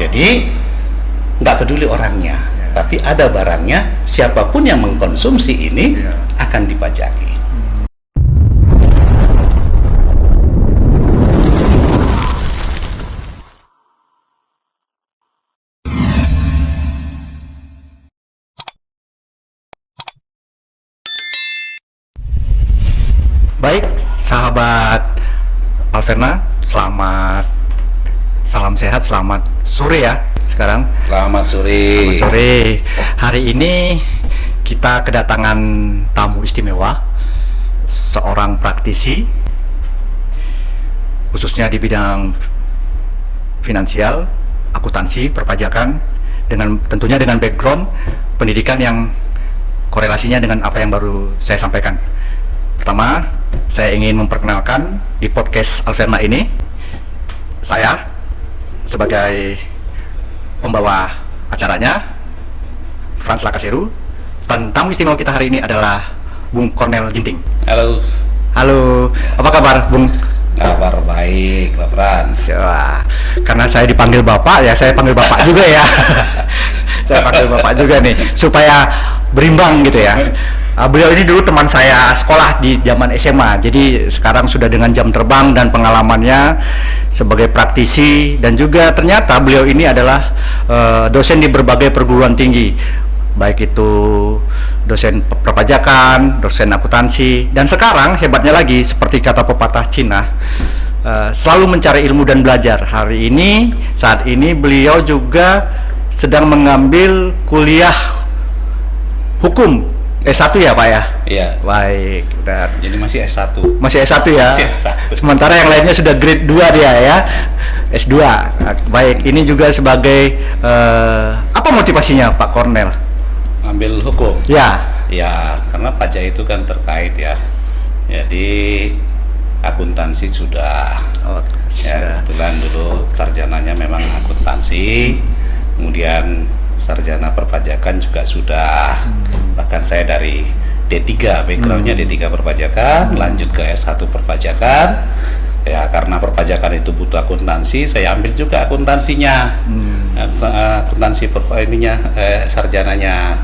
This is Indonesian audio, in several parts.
Jadi nggak peduli orangnya, tapi ada barangnya, siapapun yang mengkonsumsi ini akan dipajaki. Baik, sahabat Alverna, salam sehat, selamat sore ya sekarang. Selamat sore. Selamat sore. Hari ini kita kedatangan tamu istimewa, seorang praktisi, khususnya di bidang finansial, akuntansi, perpajakan, tentunya dengan background pendidikan yang korelasinya dengan apa yang baru saya sampaikan. Pertama, saya ingin memperkenalkan di podcast Alverna ini, saya sebagai pembawa acaranya, Franz Lakaseru, dan tamu istimewa kita hari ini adalah Bung Cornel Ginting. Halo. Halo, apa kabar Bung? Kabar baik, Pak Franz. Wah, karena saya dipanggil Bapak, ya saya panggil Bapak juga ya. Saya panggil Bapak juga nih, supaya berimbang gitu ya. Beliau ini dulu teman saya sekolah di zaman SMA, jadi sekarang sudah dengan jam terbang dan pengalamannya sebagai praktisi, dan juga ternyata beliau ini adalah dosen di berbagai perguruan tinggi, baik itu dosen perpajakan, dosen akuntansi, dan sekarang hebatnya lagi seperti kata pepatah Cina, selalu mencari ilmu dan belajar. Saat ini beliau juga sedang mengambil kuliah hukum S1 ya Pak ya? Iya. Baik, benar. Jadi masih S1. Masih S1 ya? Masih S1. Sementara yang lainnya sudah grade 2 dia ya? S2. Baik, ini juga sebagai apa motivasinya Pak Cornel? Ambil hukum? Ya. Ya, karena pajak itu kan terkait ya. Jadi akuntansi sudah. Ya, kebetulan dulu sarjananya memang akuntansi. Kemudian sarjana perpajakan juga sudah. Bahkan saya dari D3, backgroundnya D3 perpajakan, lanjut ke S1 perpajakan. Ya, karena perpajakan itu butuh akuntansi, saya ambil juga akuntansinya. Akuntansi sarjananya.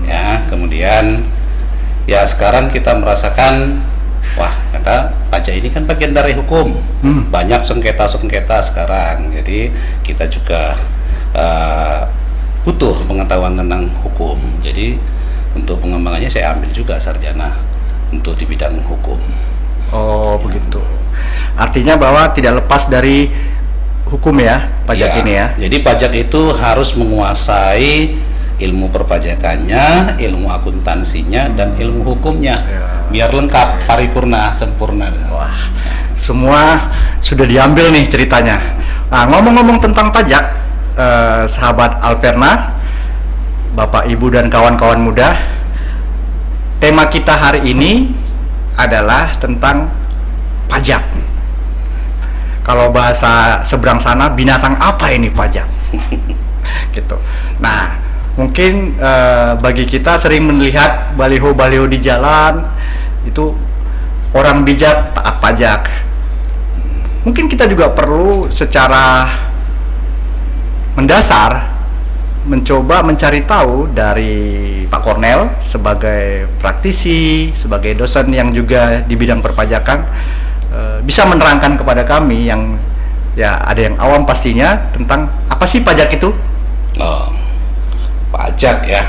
Ya, kemudian ya sekarang kita merasakan, wah, ternyata pajak ini kan bagian dari hukum. Banyak sengketa-sengketa sekarang. Jadi kita juga butuh pengetahuan tentang hukum. Jadi untuk pengembangannya saya ambil juga sarjana untuk di bidang hukum. Oh, begitu. Artinya bahwa tidak lepas dari hukum ya, pajak ini ya. Jadi pajak itu harus menguasai ilmu perpajakannya, ilmu akuntansinya, dan ilmu hukumnya. Biar lengkap, paripurna, sempurna. Wah, semua sudah diambil nih ceritanya. Nah, ngomong-ngomong tentang pajak, sahabat Alverna, Bapak Ibu dan kawan-kawan muda, tema kita hari ini adalah tentang pajak. Kalau bahasa seberang sana, binatang apa ini pajak? Gitu. Nah, mungkin bagi kita sering melihat baliho-baliho di jalan itu, orang bijak taat pajak. Mungkin kita juga perlu secara mendasar mencoba mencari tahu dari Pak Cornel sebagai praktisi, sebagai dosen yang juga di bidang perpajakan, bisa menerangkan kepada kami yang ya ada yang awam pastinya tentang apa sih pajak itu? Pajak ya.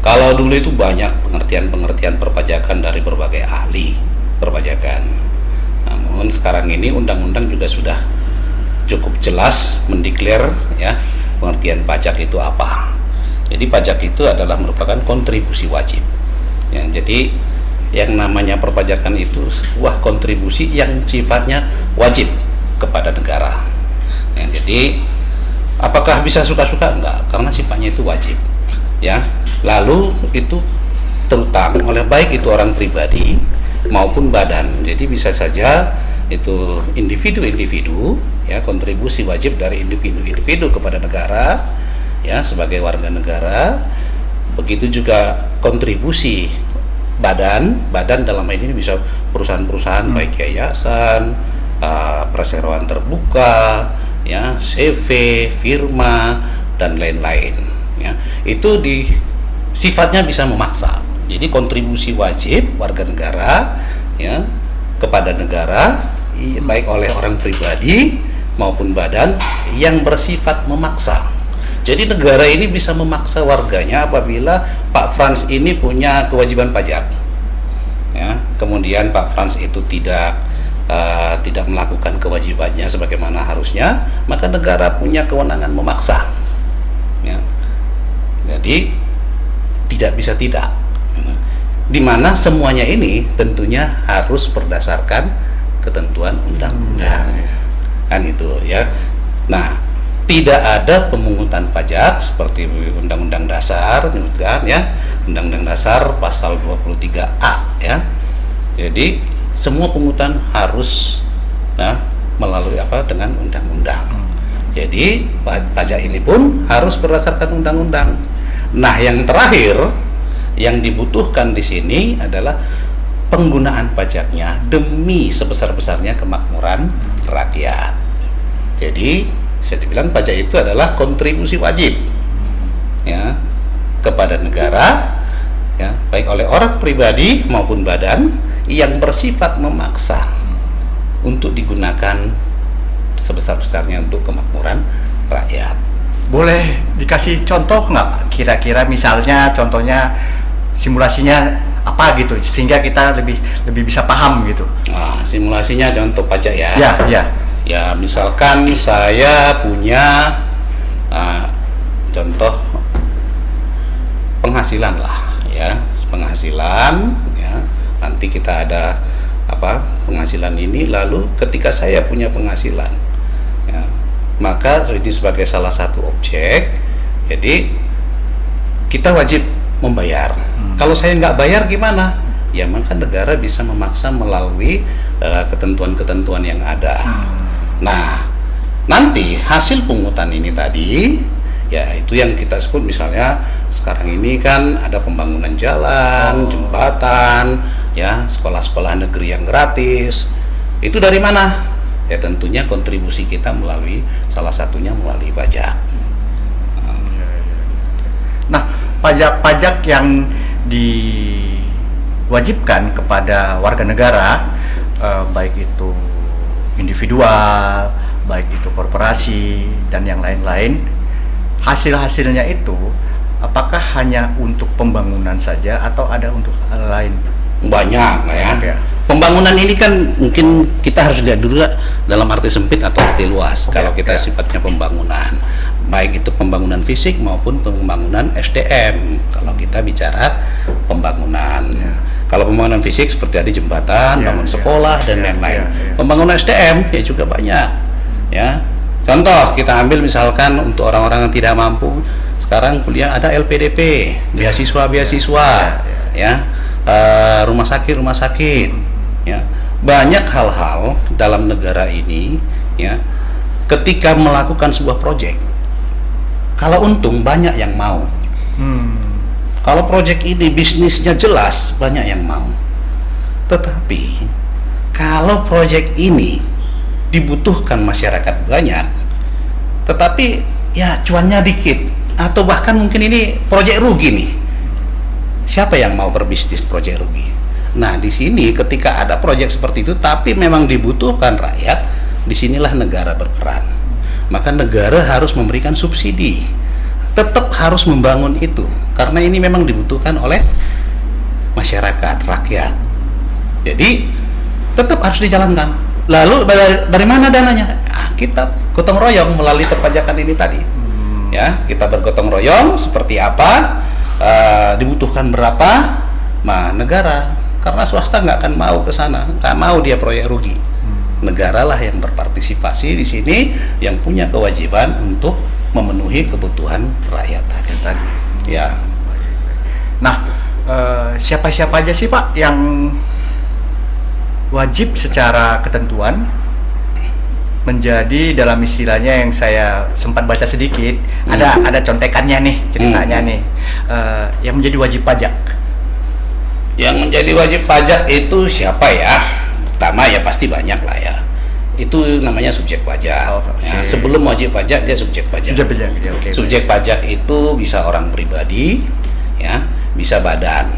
Kalau dulu itu banyak pengertian-pengertian perpajakan dari berbagai ahli perpajakan. Namun sekarang ini undang-undang juga sudah cukup jelas mendeklar ya pengertian pajak itu apa. Jadi pajak itu adalah merupakan kontribusi wajib. Ya, jadi yang namanya perpajakan itu sebuah kontribusi yang sifatnya wajib kepada negara. Ya, jadi apakah bisa suka-suka? Enggak, karena sifatnya itu wajib. Ya, lalu itu terutang oleh baik itu orang pribadi maupun badan. Jadi bisa saja itu individu-individu ya, kontribusi wajib dari individu-individu kepada negara ya sebagai warga negara. Begitu juga kontribusi badan dalam hal ini bisa perusahaan-perusahaan baik yayasan, perseroan terbuka, ya, CV, firma dan lain-lain. Ya, itu sifatnya bisa memaksa. Jadi kontribusi wajib warga negara, ya, kepada negara baik oleh orang pribadi maupun badan yang bersifat memaksa. Jadi negara ini bisa memaksa warganya apabila Pak Frans ini punya kewajiban pajak, ya, kemudian Pak Frans itu tidak melakukan kewajibannya sebagaimana harusnya, maka negara punya kewenangan memaksa, ya. Jadi tidak bisa tidak, di mana semuanya ini tentunya harus berdasarkan ketentuan undang-undang, kan itu ya. Nah, tidak ada pemungutan pajak seperti Undang-Undang Dasar, kan ya, Undang-Undang Dasar pasal 23A, ya. Jadi semua pungutan harus, nah, melalui dengan undang-undang. Jadi pajak ini pun harus berdasarkan undang-undang. Nah, yang terakhir yang dibutuhkan di sini adalah penggunaan pajaknya demi sebesar-besarnya kemakmuran rakyat. Jadi bisa dibilang pajak itu adalah kontribusi wajib, ya, kepada negara, ya, baik oleh orang pribadi maupun badan yang bersifat memaksa untuk digunakan sebesar-besarnya untuk kemakmuran rakyat. Boleh dikasih contoh nggak? Kira-kira misalnya contohnya simulasinya apa gitu, sehingga kita lebih bisa paham gitu. Nah, simulasinya contoh pajak ya. Ya. Ya, misalkan saya punya contoh penghasilan lah, ya, penghasilan, ya. Nanti kita ada penghasilan ini, lalu ketika saya punya penghasilan, ya, maka ini sebagai salah satu objek, jadi kita wajib membayar. Kalau saya nggak bayar gimana? Ya, maka negara bisa memaksa melalui ketentuan-ketentuan yang ada. Nah, nanti hasil pungutan ini tadi, ya, itu yang kita sebut misalnya sekarang ini kan ada pembangunan jalan, jembatan, ya, sekolah-sekolah negeri yang gratis. Itu dari mana? Ya, tentunya kontribusi kita melalui salah satunya melalui pajak. Nah, pajak-pajak yang diwajibkan kepada warga negara, baik itu individual, baik itu korporasi dan yang lain-lain, hasil-hasilnya itu apakah hanya untuk pembangunan saja atau ada untuk hal lain? Banyak lah ya. Okay. Pembangunan ini kan mungkin kita harus lihat dulu dalam arti sempit atau arti luas. Kalau kita sifatnya pembangunan, baik itu pembangunan fisik maupun pembangunan SDM. Kalau kita bicara pembangunan, kalau pembangunan fisik seperti tadi jembatan, bangun sekolah dan lain-lain. Pembangunan SDM ya juga banyak, ya. Contoh kita ambil misalkan untuk orang-orang yang tidak mampu, sekarang kuliah ada LPDP, beasiswa, ya, rumah sakit, ya. Banyak hal-hal dalam negara ini, ya, ketika melakukan sebuah proyek, kalau untung banyak yang mau. Kalau proyek ini bisnisnya jelas, banyak yang mau. Tetapi kalau proyek ini dibutuhkan masyarakat banyak, tetapi ya cuannya dikit, atau bahkan mungkin ini proyek rugi nih, siapa yang mau berbisnis proyek rugi? Nah, di sini ketika ada proyek seperti itu tapi memang dibutuhkan rakyat, disinilah negara berperan. Maka negara harus memberikan subsidi, tetap harus membangun itu karena ini memang dibutuhkan oleh masyarakat, rakyat. Jadi tetap harus dijalankan. Lalu dari mana dananya? Kita gotong royong melalui perpajakan ini tadi. Ya, kita bergotong royong seperti apa, dibutuhkan berapa, nah negara, karena swasta nggak akan mau ke sana, nggak mau dia proyek rugi. Negaralah yang berpartisipasi di sini, yang punya kewajiban untuk memenuhi kebutuhan rakyat tadi. Ya. Nah, siapa-siapa aja sih Pak yang wajib secara ketentuan menjadi, dalam istilahnya yang saya sempat baca sedikit, ada contekannya nih ceritanya nih, yang menjadi wajib pajak. Yang menjadi wajib pajak itu siapa ya? Pertama ya pasti banyak lah ya. itu namanya subjek pajak. Oh, oke. Ya, sebelum wajib pajak dia subjek pajak. Sudah pajak, ya, oke. Subjek pajak itu bisa orang pribadi, ya, bisa badan.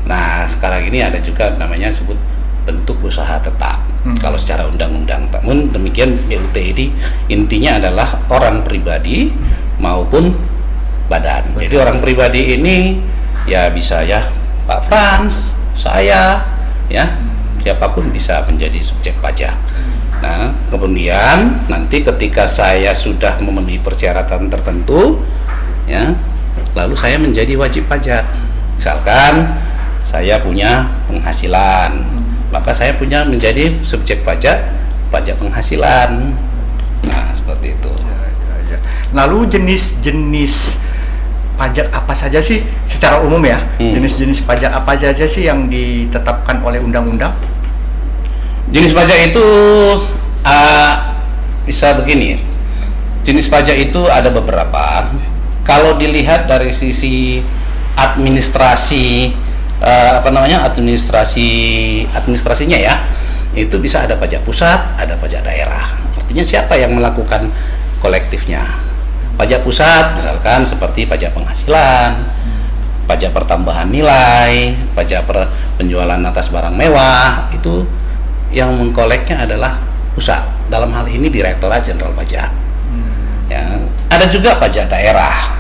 Nah, sekarang ini ada juga namanya sebut bentuk usaha tetap. Kalau secara undang-undang. Namun demikian BUT ini intinya adalah orang pribadi maupun badan. Jadi orang pribadi ini ya bisa ya Pak Frans, saya, ya, siapapun bisa menjadi subjek pajak. Nah, kemudian nanti ketika saya sudah memenuhi persyaratan tertentu, ya, lalu saya menjadi wajib pajak. Misalkan saya punya penghasilan, maka saya punya menjadi subjek pajak penghasilan. Nah, seperti itu. Ya. Lalu jenis-jenis pajak apa saja sih secara umum ya? Jenis-jenis pajak apa saja sih yang ditetapkan oleh undang-undang? Jenis pajak itu bisa begini. Jenis pajak itu ada beberapa. Kalau dilihat dari sisi administrasi administrasinya ya, itu bisa ada pajak pusat, ada pajak daerah. Artinya siapa yang melakukan kolektifnya? Pajak pusat misalkan seperti pajak penghasilan, pajak pertambahan nilai, pajak penjualan atas barang mewah, itu yang mengkoleknya adalah pusat. Dalam hal ini Direktorat Jenderal Pajak. Ya, ada juga pajak daerah.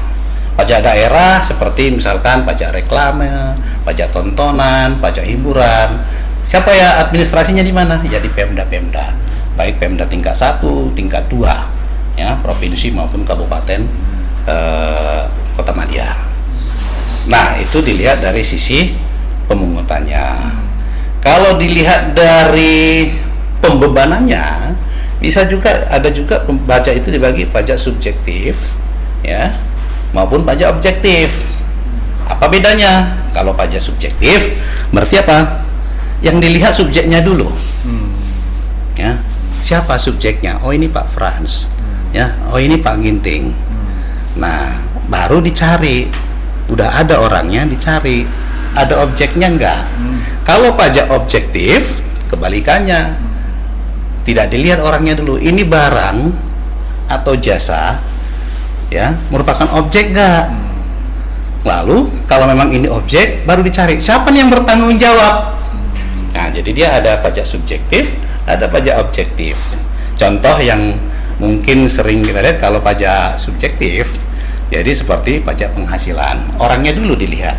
Pajak daerah seperti misalkan pajak reklame, pajak tontonan, pajak hiburan. Siapa ya administrasinya di mana? Ya di Pemda-Pemda. Baik Pemda tingkat 1, tingkat 2. Ya, provinsi maupun kabupaten Kota Madia. Nah, itu dilihat dari sisi pemungutannya. Kalau dilihat dari pembebanannya, ada juga pajak itu dibagi pajak subjektif, ya, maupun pajak objektif. Apa bedanya? Kalau pajak subjektif berarti apa? Yang dilihat subjeknya dulu. Ya, siapa subjeknya? Oh, ini Pak Frans. Ya, oh ini Pak Ginting. Nah, baru dicari. Udah ada orangnya, dicari. Ada objeknya enggak? Kalau pajak objektif, kebalikannya. Tidak dilihat orangnya dulu. Ini barang atau jasa, ya, merupakan objek enggak? Lalu, kalau memang ini objek, baru dicari. Siapa nih yang bertanggung jawab? Nah, jadi dia ada pajak subjektif, ada pajak objektif. Contoh yang mungkin sering kita lihat kalau pajak subjektif, jadi seperti pajak penghasilan, orangnya dulu dilihat,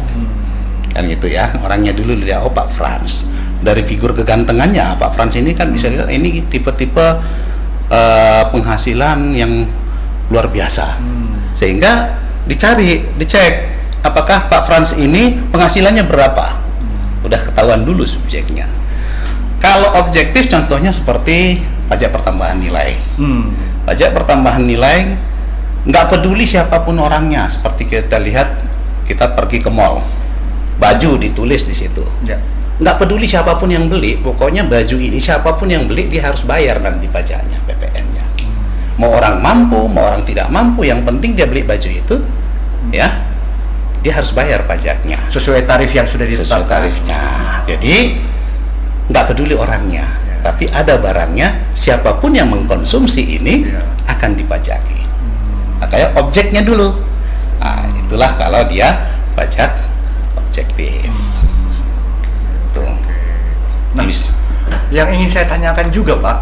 kan gitu ya, orangnya dulu dilihat. Oh, Pak Frans, dari figur kegantengannya Pak Frans ini kan bisa dilihat ini tipe-tipe penghasilan yang luar biasa, sehingga dicek apakah Pak Frans ini penghasilannya berapa, udah ketahuan dulu subjeknya. Kalau objektif contohnya seperti pajak pertambahan nilai. Pajak pertambahan nilai nggak peduli siapapun orangnya. Seperti kita lihat, kita pergi ke mall, baju ditulis di situ. Ya. Nggak peduli siapapun yang beli, pokoknya baju ini siapapun yang beli dia harus bayar nanti pajaknya, PPN-nya. Mau orang mampu, mau orang tidak mampu, yang penting dia beli baju itu, ya, dia harus bayar pajaknya. Sesuai tarif yang sudah ditetapkan. Sesuai tarifnya. Jadi nggak peduli orangnya, tapi ada barangnya, siapapun yang mengkonsumsi ini akan dipajaki. Makanya objeknya dulu. Nah, itulah kalau dia pajak objektif. Tuh. Nah, yang ingin saya tanyakan juga Pak,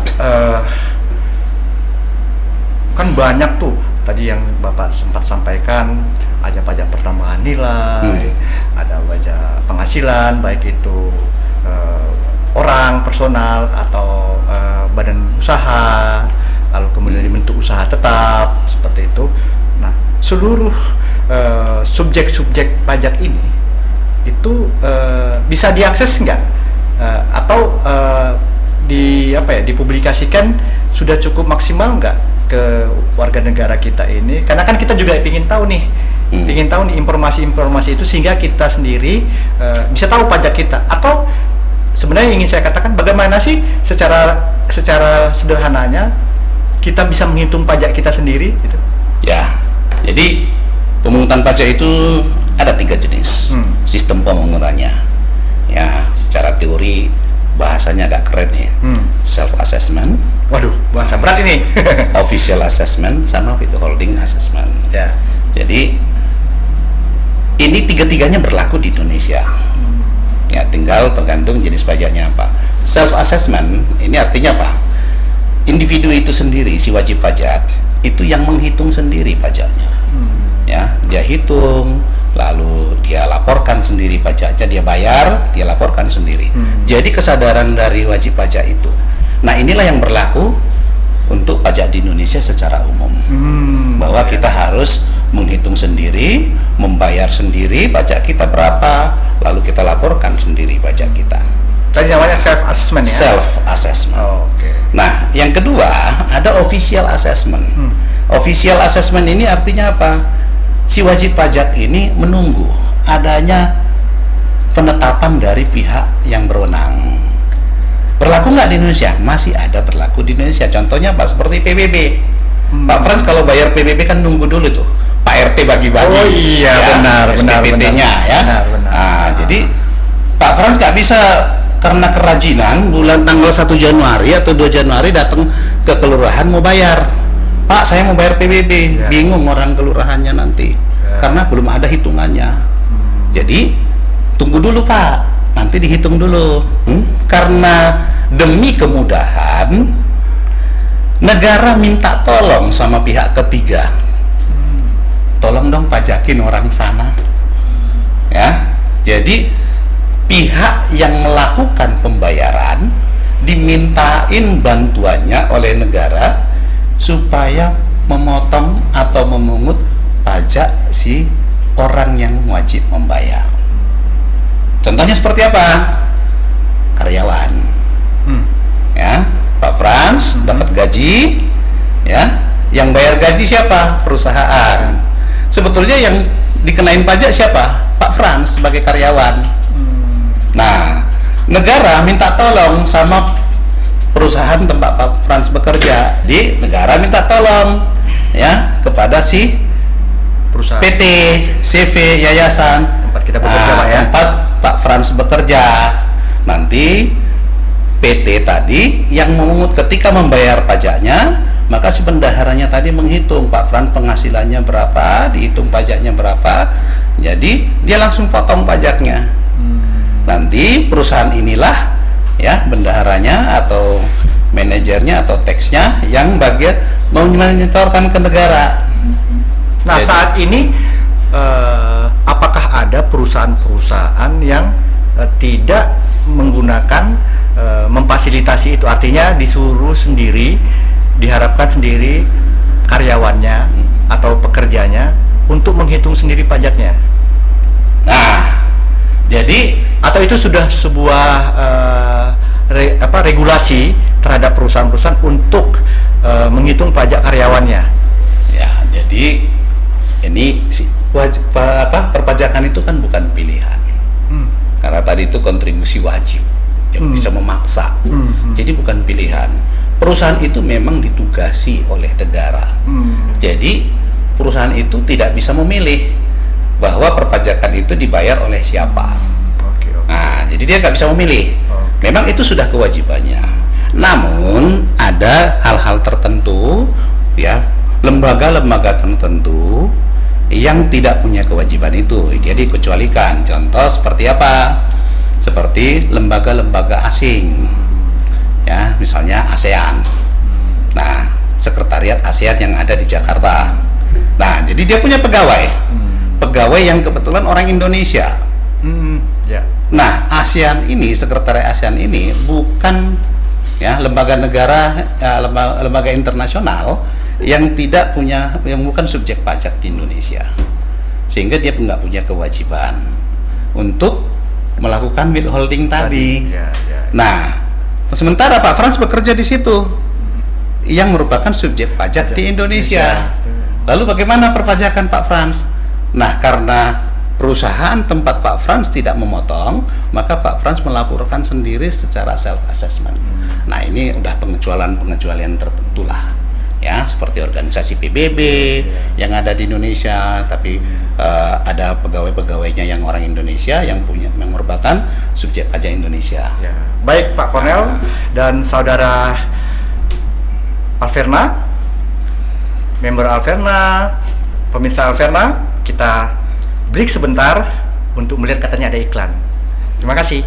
kan banyak tuh tadi yang Bapak sempat sampaikan, ada pajak pertambahan nilai, ada pajak penghasilan, baik itu orang, personal, atau badan usaha, lalu kemudian dibentuk usaha tetap, seperti itu. Nah, seluruh subjek-subjek pajak ini itu bisa diakses nggak? Atau dipublikasikan sudah cukup maksimal nggak ke warga negara kita ini? Karena kan kita juga ingin tahu nih, informasi-informasi itu sehingga kita sendiri bisa tahu pajak kita. Atau sebenarnya ingin saya katakan, bagaimana sih secara sederhananya kita bisa menghitung pajak kita sendiri gitu? Ya, jadi pemungutan pajak itu ada 3 jenis sistem pemungutannya. Ya, secara teori bahasanya agak keren nih, self assessment, Waduh, bahasa berat ini. official assessment, sama withholding assessment. Ya. Jadi ini tiga-tiganya berlaku di Indonesia. Ya, tinggal tergantung jenis pajaknya apa. Self assessment ini artinya apa? Individu itu sendiri, si wajib pajak itu yang menghitung sendiri pajaknya. Ya, dia hitung, lalu dia laporkan sendiri pajaknya, dia bayar, dia laporkan sendiri. Jadi kesadaran dari wajib pajak itu. Nah, inilah yang berlaku untuk pajak di Indonesia secara umum. Bahwa kita harus menghitung sendiri, membayar sendiri pajak kita berapa, lalu kita laporkan sendiri pajak kita. Tadi namanya self assessment ya. Self assessment. Oke. Nah, yang kedua ada official assessment. Official assessment ini artinya apa? Si wajib pajak ini menunggu adanya penetapan dari pihak yang berwenang. Berlaku nggak di Indonesia? Masih ada berlaku di Indonesia. Contohnya apa? Seperti PBB. Pak Frans kalau bayar PBB kan nunggu dulu tuh Pak RT bagi-bagi. Oh iya, benar, SPPT-nya ya. Benar. Nah, jadi Pak Frans nggak bisa karena kerajinan bulan tanggal 1 Januari atau 2 Januari datang ke kelurahan mau bayar. Pak, saya mau bayar PBB. Bingung orang kelurahannya nanti. Karena belum ada hitungannya. Jadi tunggu dulu Pak, nanti dihitung dulu. Karena demi kemudahan negara minta tolong sama pihak ketiga. Tolong dong pajakin orang sana. Ya. Jadi pihak yang melakukan pembayaran dimintain bantuannya oleh negara supaya memotong atau memungut pajak si orang yang wajib membayar. Contohnya seperti apa? Karyawan. Ya, Pak Frans dapat gaji, ya. Yang bayar gaji siapa? Perusahaan. Sebetulnya yang dikenain pajak siapa? Pak Frans sebagai karyawan. Nah, negara minta tolong sama perusahaan tempat Pak Frans bekerja. Di negara minta tolong ya kepada si Perusahaan. PT, CV, yayasan Tempat kita bekerja, Pak, ya. tempat Pak Frans bekerja. Nanti PT tadi yang memungut ketika membayar pajaknya, maka si bendaharanya tadi menghitung Pak Frans penghasilannya berapa, dihitung pajaknya berapa, jadi dia langsung potong pajaknya. Nanti perusahaan inilah ya bendaharanya atau manajernya atau teksnya yang bagian mau menyetorkan ke negara. Nah, Jadi, saat ini apakah ada perusahaan-perusahaan yang tidak menggunakan memfasilitasi itu, artinya disuruh sendiri, diharapkan sendiri karyawannya atau pekerjanya untuk menghitung sendiri pajaknya? Nah, jadi Atau itu sudah sebuah regulasi terhadap perusahaan-perusahaan untuk menghitung pajak karyawannya? ya, jadi ini perpajakan itu kan bukan pilihan. Karena tadi itu kontribusi wajib yang bisa memaksa. Jadi bukan pilihan. Perusahaan itu memang ditugasi oleh negara. Jadi perusahaan itu tidak bisa memilih bahwa perpajakan itu dibayar oleh siapa. Nah, jadi dia nggak bisa memilih. Memang itu sudah kewajibannya. Namun ada hal-hal tertentu, ya, lembaga-lembaga tertentu yang tidak punya kewajiban itu, jadi dikecualikan. Contoh seperti apa? Seperti lembaga-lembaga asing, ya, misalnya ASEAN. Nah, sekretariat ASEAN yang ada di Jakarta. Nah, jadi dia punya pegawai, pegawai yang kebetulan orang Indonesia. Nah, ASEAN ini, sekretariat ASEAN ini bukan ya lembaga negara, lembaga internasional yang tidak punya, yang bukan subjek pajak di Indonesia, sehingga dia nggak punya kewajiban untuk melakukan withholding tadi. Nah, sementara Pak Frans bekerja di situ yang merupakan subjek pajak di Indonesia. Lalu bagaimana perpajakan Pak Frans? Nah, karena perusahaan tempat Pak Frans tidak memotong, maka Pak Frans melaporkan sendiri secara self assessment. Nah, ini udah pengecualian tertentu lah, ya, seperti organisasi PBB yang ada di Indonesia, tapi ada pegawai-pegawainya yang orang Indonesia yang merupakan subjek pajak Indonesia. Baik Pak Kornel dan saudara Alverna, member Alverna, pemirsa Alverna, kita break sebentar untuk melihat katanya ada iklan. Terima kasih.